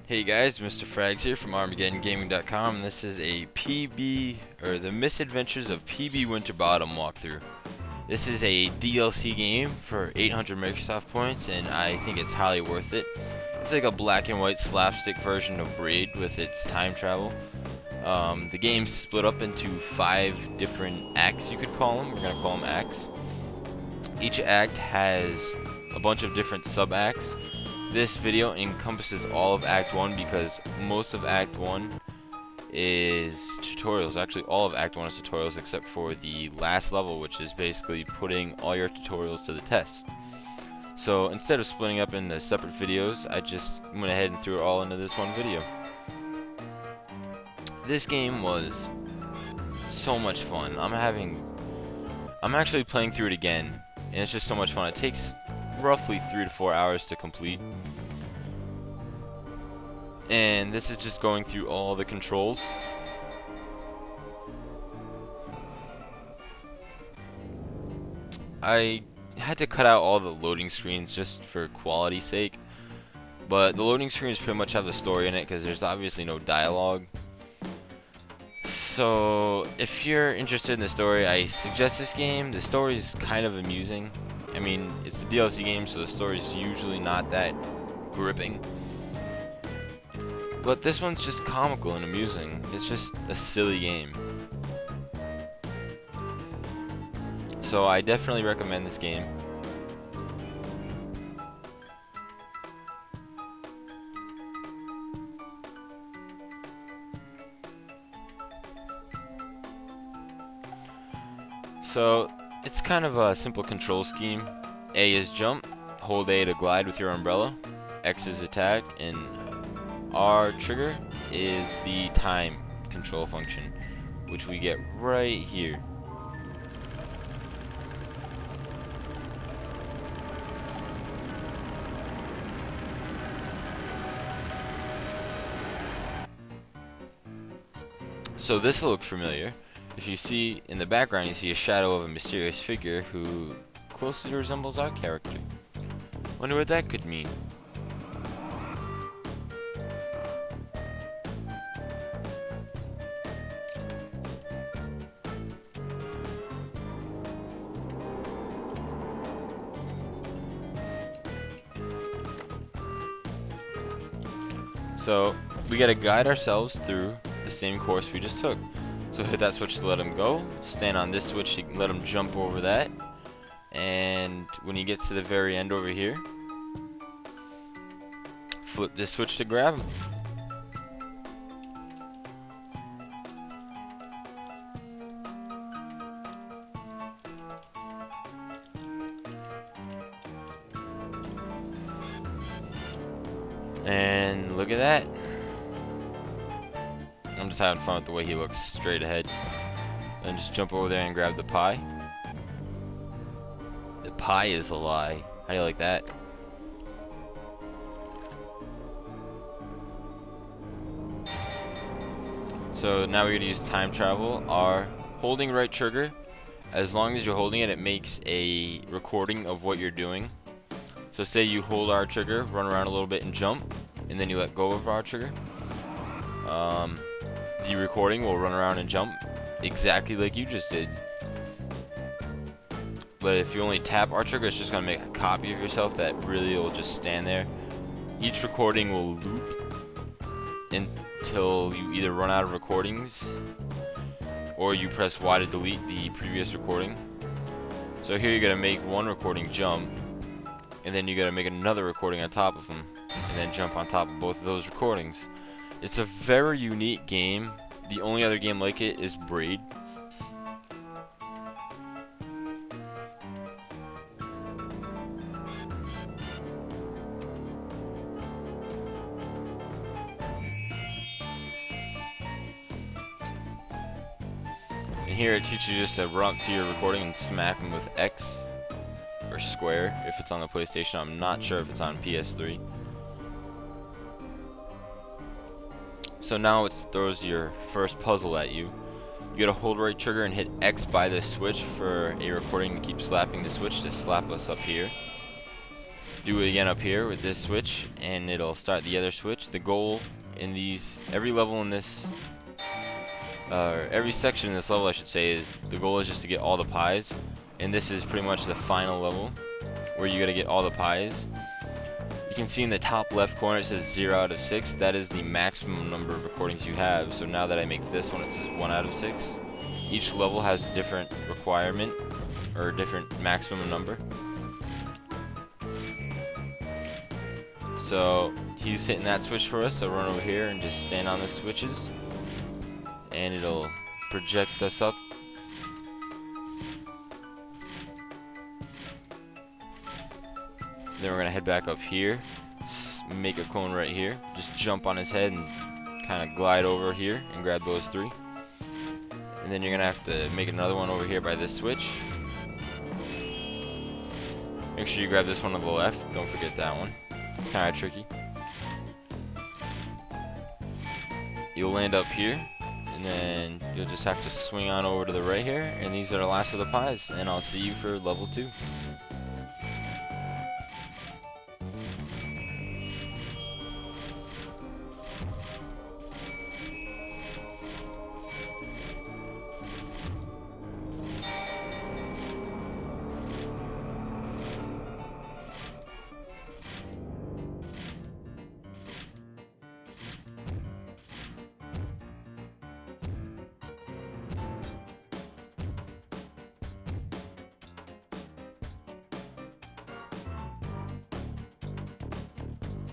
Hey guys, Mr. Frags here from ArmageddonGaming.com, and this is a PB, or the Misadventures of PB Winterbottom walkthrough. This is a DLC game for 800 Microsoft points, and I think it's highly worth it. It's like a black and white slapstick version of Braid with its time travel. The game's split up into 5 different acts, you could call them. We're going to call them acts. Each act has a bunch of different sub-acts. This video encompasses all of Act 1 because most of Act 1 is tutorials. Actually, all of Act 1 is tutorials except for the last level, which is basically putting all your tutorials to the test. So instead of splitting up into separate videos, I just went ahead and threw it all into this one video. This game was so much fun. I'm actually playing through it again, and it's just so much fun. It takes roughly 3 to 4 hours to complete, and this is just going through all the controls. I had to cut out all the loading screens just for quality's sake, but the loading screens pretty much have the story in it because there's obviously no dialogue. So if you're interested in the story, I suggest this game. The story is kind of amusing. I mean, it's a DLC game, so the story's usually not that gripping. But this one's just comical and amusing. It's just a silly game. So I definitely recommend this game. So it's kind of a simple control scheme. A is jump, hold A to glide with your umbrella, X is attack, and R trigger is the time control function, which we get right here. So this will look familiar. If you see in the background, you see a shadow of a mysterious figure who closely resembles our character. Wonder what that could mean. So we gotta guide ourselves through the same course we just took. So hit that switch to let him go, stand on this switch to let him jump over that, and when he gets to the very end over here, flip this switch to grab him. And look at that. I'm just having fun with the way he looks straight ahead. And just jump over there and grab the pie. The pie is a lie. How do you like that? So now we're going to use time travel. Our holding right trigger, as long as you're holding it, it makes a recording of what you're doing. So say you hold R trigger, run around a little bit and jump, and then you let go of R trigger. The recording will run around and jump exactly like you just did. But if you only tap R trigger, it's just going to make a copy of yourself that really will just stand there. Each recording will loop until you either run out of recordings or you press Y to delete the previous recording. So here you're going to make one recording jump, and then you got to make another recording on top of them, and then jump on top of both of those recordings. It's a very unique game. The only other game like it is Braid. And here it teaches you just to run up to your recording and smack them with X or square if it's on the PlayStation. I'm not sure if it's on PS3. So now it throws your first puzzle at you. You gotta hold right trigger and hit X by this switch for a recording to keep slapping the switch to slap us up here. do it again up here with this switch, and it'll start the other switch. The goal in every level in this, every section in this level, I should say, is the goal is just to get all the pies, and this is pretty much the final level where you gotta get all the pies. You can see in the top left corner it says 0 out of 6. That is the maximum number of recordings you have. So now that I make this one, it says 1 out of 6. Each level has a different requirement, or a different maximum number. So he's hitting that switch for us, so run over here and just stand on the switches, and it'll project us up. Then we're gonna head back up here, make a clone right here, just jump on his head and kind of glide over here and grab those 3. And then you're gonna have to make another one over here by this switch. Make sure you grab this one on the left, don't forget that one. It's kind of tricky. You'll land up here, and then you'll just have to swing on over to the right here, and these are the last of the pies, and I'll see you for level 2.